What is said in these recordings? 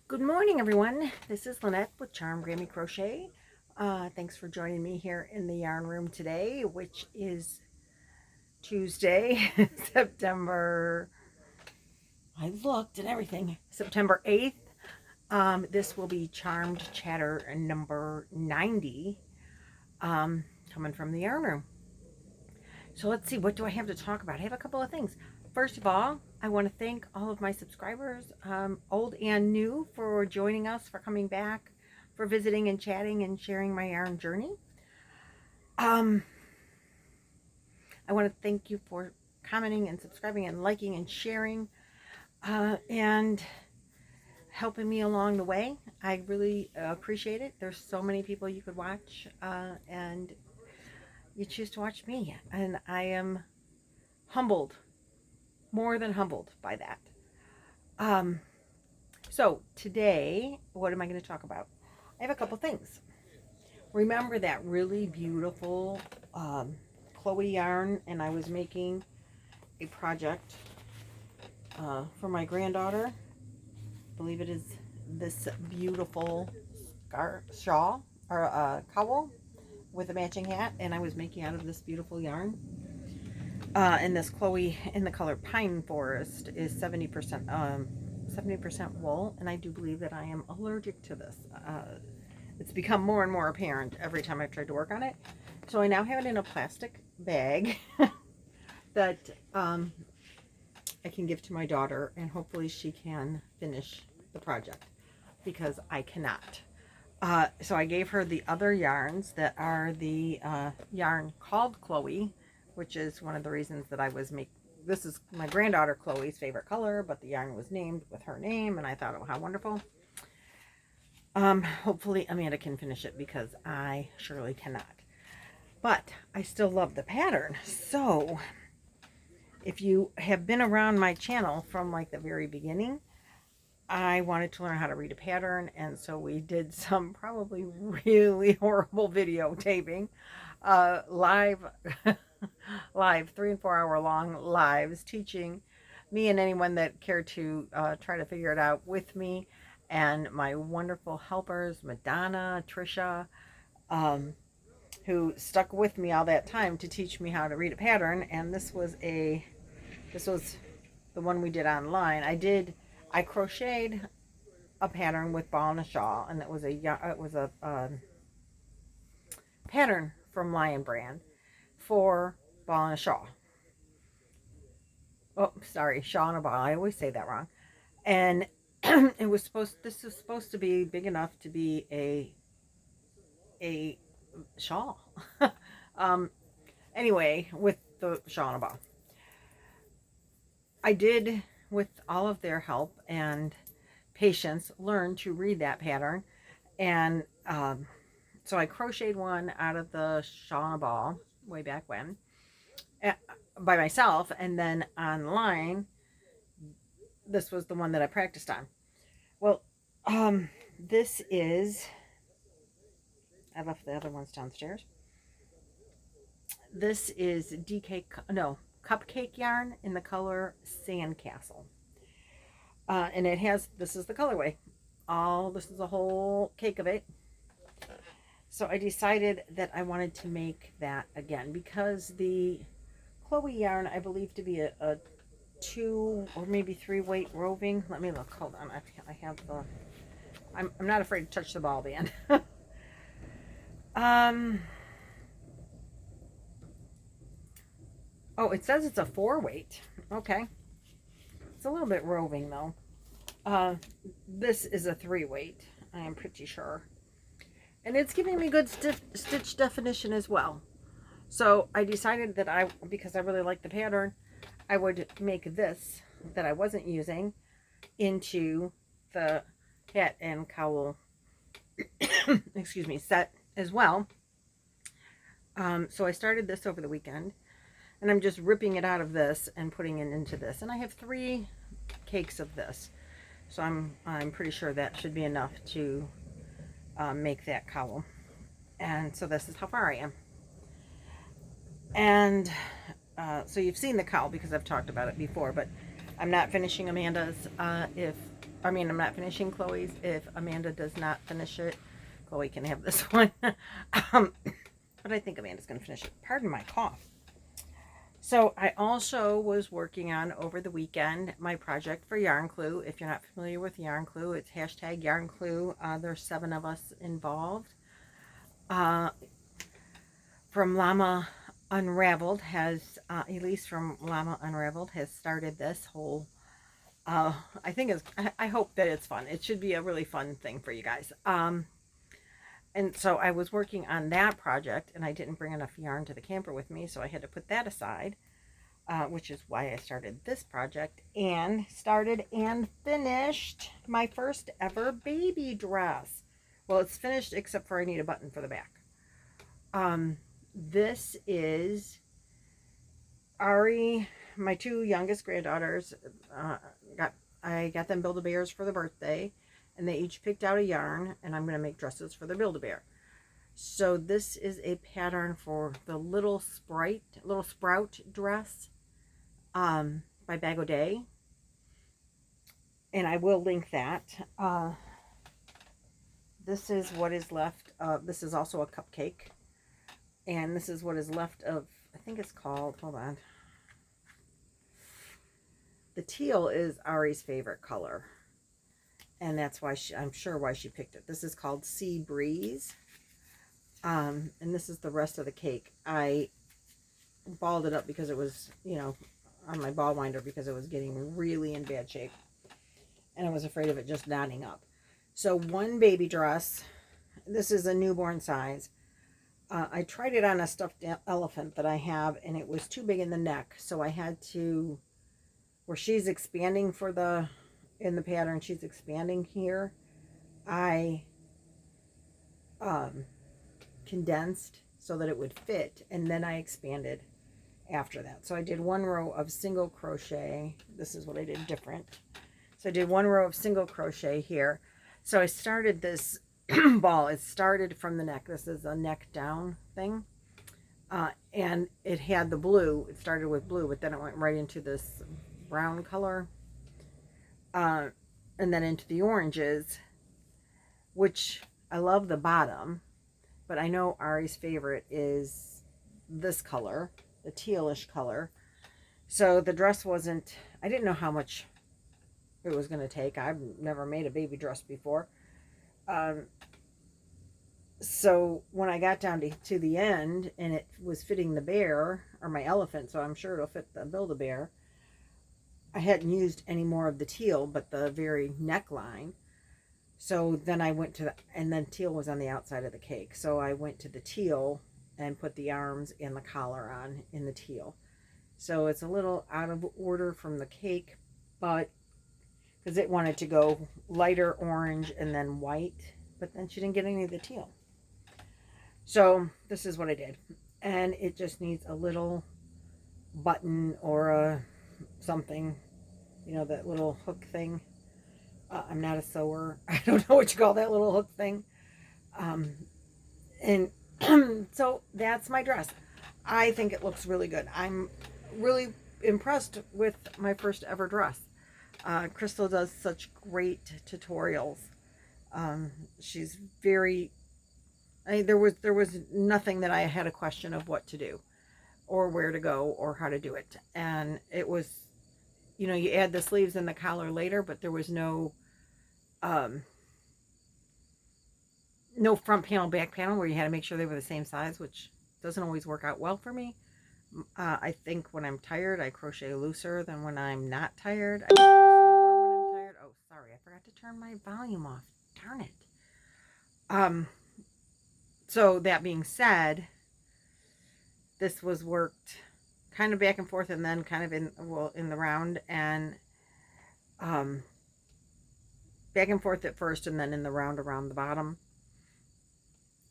Good morning, everyone. This is Lynette with Charm Grammy Crochet. Thanks for joining me here in the yarn room today, which is Tuesday, September, I looked and everything, September 8th. This will be Charmed Chatter number 90, coming from the yarn room. So let's see, what do I have to talk about? I have a couple of things. First of all, I want to thank all of my subscribers, old and new, for joining us, for coming back, for visiting and chatting and sharing my yarn journey. I want to thank you for commenting and subscribing and liking and sharing and helping me along the way. I really appreciate it. There's so many people you could watch and you choose to watch me, and I am humbled, more than humbled by that. So today, what am I going to talk about? I have a couple things. Remember that really beautiful Chloe yarn, and I was making a project for my granddaughter. I believe it is this beautiful shawl or cowl with a matching hat, and I was making out of this beautiful yarn. And this Chloe in the color Pine Forest is 70% wool, and I do believe that I am allergic to this. It's become more and more apparent every time I've tried to work on it. So I now have it in a plastic bag that I can give to my daughter, and hopefully she can finish the project because I cannot. So I gave her the other yarns that are the yarn called Chloe, which is one of the reasons that I was making. This is my granddaughter Chloe's favorite color, but the yarn was named with her name, and I thought, oh, how wonderful. Hopefully Amanda can finish it because I surely cannot. But I still love the pattern. So if you have been around my channel from like the very beginning, I wanted to learn how to read a pattern, and so we did some probably really horrible videotaping, live 3 and 4 hour long lives, teaching me and anyone that cared to try to figure it out with me, and my wonderful helpers, Madonna, Trisha, who stuck with me all that time to teach me how to read a pattern. And this was the one we did online. I crocheted a pattern with ball and a shawl, and it was a pattern from Lion Brand for ball and a shawl. Oh, sorry, shawl and a ball. I always say that wrong. And this was supposed to be big enough to be a shawl. Anyway, with the shawl and a ball. I did, with all of their help and patience, learn to read that pattern. And so I crocheted one out of the shawl and a ball way back when by myself, and then online this was the one that I practiced on. Well, this is, I left the other ones downstairs. This is cupcake yarn in the color Sandcastle. And it has, this is the colorway. This is a whole cake of it. So I decided that I wanted to make that again because the Chloe yarn, I believe to be a 2 or maybe 3 weight roving. Let me look. Hold on. I have the. I'm not afraid to touch the ball band. Oh, it says it's a 4 weight. Okay. It's a little bit roving though. This is a 3 weight. I am pretty sure. And it's giving me good stitch definition as well. So I decided that because I really like the pattern, I would make this that I wasn't using into the hat and cowl excuse me, set as well. So I started this over the weekend, and I'm just ripping it out of this and putting it into this. And I have 3 cakes of this. So I'm pretty sure that should be enough to make that cowl. And so this is how far I am. And so you've seen the cowl because I've talked about it before, but I'm not finishing Amanda's I'm not finishing Chloe's. If Amanda does not finish it, Chloe can have this one. But I think Amanda's going to finish it. Pardon my cough. So I also was working on over the weekend my project for Yarn Clue. If you're not familiar with Yarn Clue, it's hashtag Yarn Clue. There's 7 of us involved. From Llama Unraveled Elise from Llama Unraveled has started this whole, I hope that it's fun. It should be a really fun thing for you guys. And so I was working on that project, and I didn't bring enough yarn to the camper with me, so I had to put that aside, which is why I started this project, and started and finished my first ever baby dress. Well, it's finished except for I need a button for the back. This is Ari, my 2 youngest granddaughters. I got them Build-A-Bears for their birthday, and they each picked out a yarn, and I'm going to make dresses for the Build-A-Bear. So this is a pattern for the Little Sprout dress by Bag O' Day, and I will link that. This is what is left. This is also a cupcake, and this is what is left of, I think it's called, hold on. The teal is Ari's favorite color, and that's why I'm sure why she picked it. This is called Sea Breeze, and this is the rest of the cake. I balled it up because it was, on my ball winder because it was getting really in bad shape, and I was afraid of it just knotting up. So one baby dress, this is a newborn size. I tried it on a stuffed elephant that I have, and it was too big in the neck, so I had to, where she's expanding in the pattern, she's expanding here, I condensed so that it would fit, and then I expanded after that. So I did 1 row of single crochet. This is what I did different. So I did 1 row of single crochet here. So I started this ball. It started from the neck. This is a neck down thing. And it had the blue. It started with blue, but then it went right into this brown color. And then into the oranges, which I love the bottom, but I know Ari's favorite is this color, the tealish color. So the dress wasn't, I didn't know how much it was going to take. I've never made a baby dress before. So when I got down to the end and it was fitting the bear, or my elephant, so I'm sure it'll fit the Build-A-Bear, I hadn't used any more of the teal but the very neckline. So then I went to and then teal was on the outside of the cake, so I went to the teal and put the arms and the collar on in the teal. So it's a little out of order from the cake, but because it wanted to go lighter orange and then white, but then she didn't get any of the teal. So this is what I did, and it just needs a little button or a something, that little hook thing. I'm not a sewer. I don't know what you call that little hook thing. And so that's my dress. I think it looks really good. I'm really impressed with my first ever dress. Crystal does such great tutorials. She's very, there was nothing that I had a question of what to do or where to go or how to do it. And it was, you add the sleeves and the collar later, but there was no front panel, back panel where you had to make sure they were the same size, which doesn't always work out well for me. I think when I'm tired, I crochet looser than when I'm not tired. I crochet slower when I'm tired. Oh, sorry, I forgot to turn my volume off. Darn it. So that being said, this was worked kind of back and forth, and then kind of in the round, and back and forth at first, and then in the round around the bottom.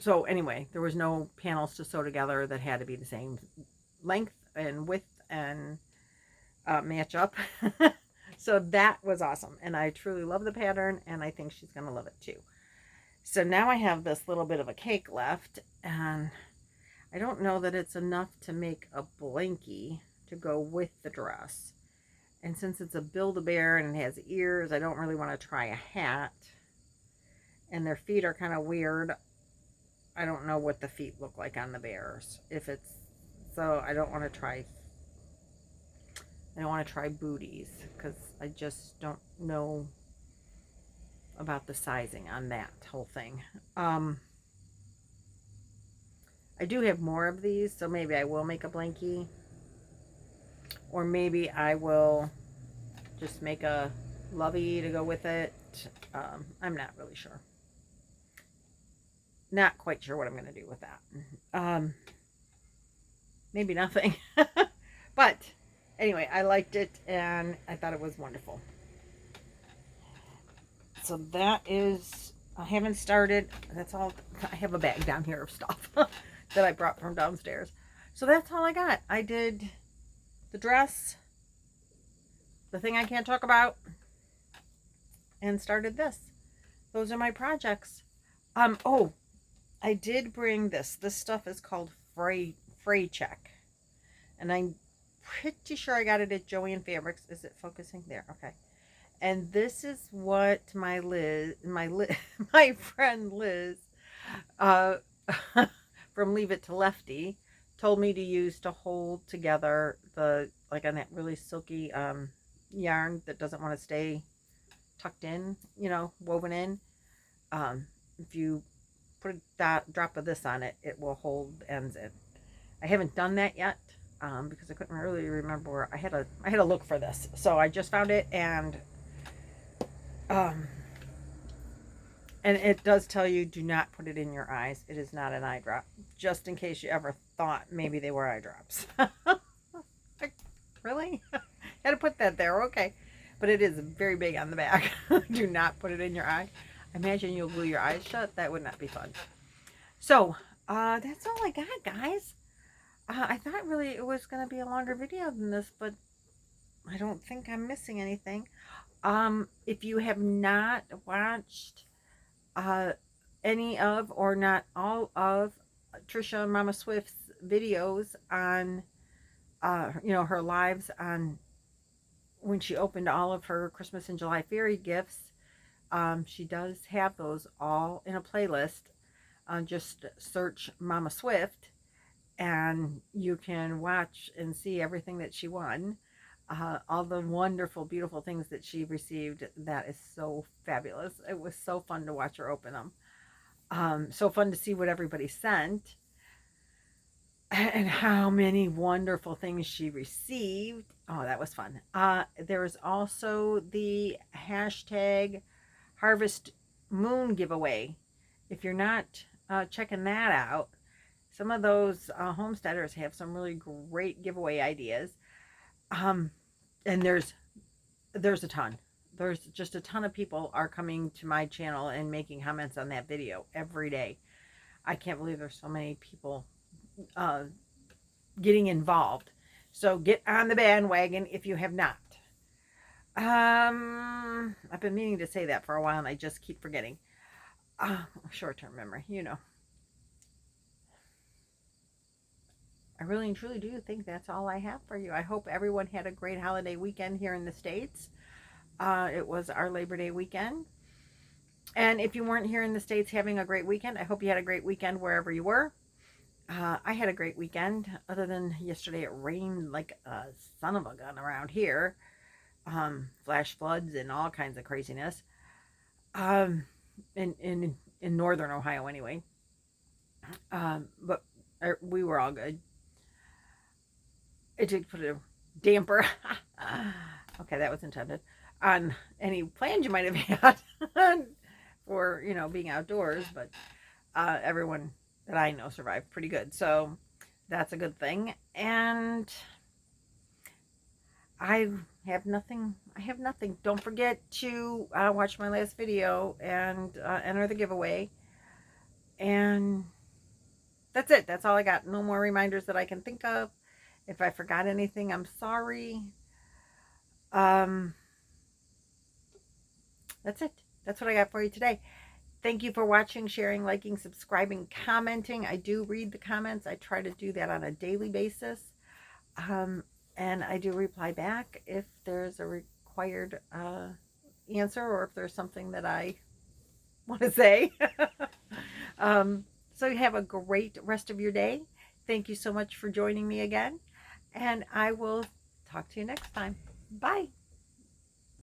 So anyway, there was no panels to sew together that had to be the same length and width and match up. So that was awesome, and I truly love the pattern, and I think she's gonna love it too. So now I have this little bit of a cake left, and I don't know that it's enough to make a blankie to go with the dress. And since it's a Build-A-Bear and it has ears, I don't really want to try a hat. And their feet are kind of weird. I don't know what the feet look like on the bears. So I don't want to try booties because I just don't know about the sizing on that whole thing. I do have more of these, so maybe I will make a blankie. Or maybe I will just make a lovey to go with it. I'm not really sure. Not quite sure what I'm going to do with that. Maybe nothing. But anyway, I liked it and I thought it was wonderful. So that is, I haven't started. That's all. I have a bag down here of stuff that I brought from downstairs. So that's all I got. I did the dress, the thing I can't talk about, and started this. Those are my projects. Oh, I did bring this. This stuff is called Fray Check. And I'm pretty sure I got it at Joann Fabrics. Is it focusing there? Okay. And this is what my friend Liz, from Leave It to Lefty, told me to use to hold together like on that really silky yarn that doesn't want to stay tucked in, woven in. If you put a drop of this on it, it will hold ends in. I haven't done that yet because I couldn't really remember where I had to look for this. So I just found it, and it does tell you do not put it in your eyes. It is not an eye drop, just in case you ever thought maybe they were eye drops. Like, really? Had to put that there. Okay. But it is very big on the back. Do not put it in your eye. Imagine you'll glue your eyes shut. That would not be fun. So that's all I got, guys. I thought really it was going to be a longer video than this, but I don't think I'm missing anything. If you have not watched any of or not all of Trisha and Mama Swift's videos on her lives on when she opened all of her Christmas and July fairy gifts, she does have those all in a playlist. Just search Mama Swift and you can watch and see everything that she won. All the wonderful, beautiful things that she received. That is so fabulous. It was so fun to watch her open them. So fun to see what everybody sent and how many wonderful things she received. Oh, that was fun. There was also the hashtag Harvest Moon giveaway. If you're not checking that out, some of those homesteaders have some really great giveaway ideas. And there's a ton. There's just a ton of people are coming to my channel and making comments on that video every day. I can't believe there's so many people getting involved. So get on the bandwagon if you have not. I've been meaning to say that for a while and I just keep forgetting. Short-term memory, I really and truly do think that's all I have for you. I hope everyone had a great holiday weekend here in the States. It was our Labor Day weekend. And if you weren't here in the States having a great weekend, I hope you had a great weekend wherever you were. I had a great weekend. Other than yesterday, it rained like a son of a gun around here. Flash floods and all kinds of craziness. In northern Ohio anyway. But we were all good. It did put a damper. Okay, that was intended. On any plans you might have had for, being outdoors. But everyone that I know survived pretty good. So that's a good thing. And I have nothing. Don't forget to watch my last video and enter the giveaway. And that's it. That's all I got. No more reminders that I can think of. If I forgot anything, I'm sorry. That's it. That's what I got for you today. Thank you for watching, sharing, liking, subscribing, commenting. I do read the comments. I try to do that on a daily basis. And I do reply back if there's a required answer, or if there's something that I want to say. So you have a great rest of your day. Thank you so much for joining me again. And I will talk to you next time. Bye.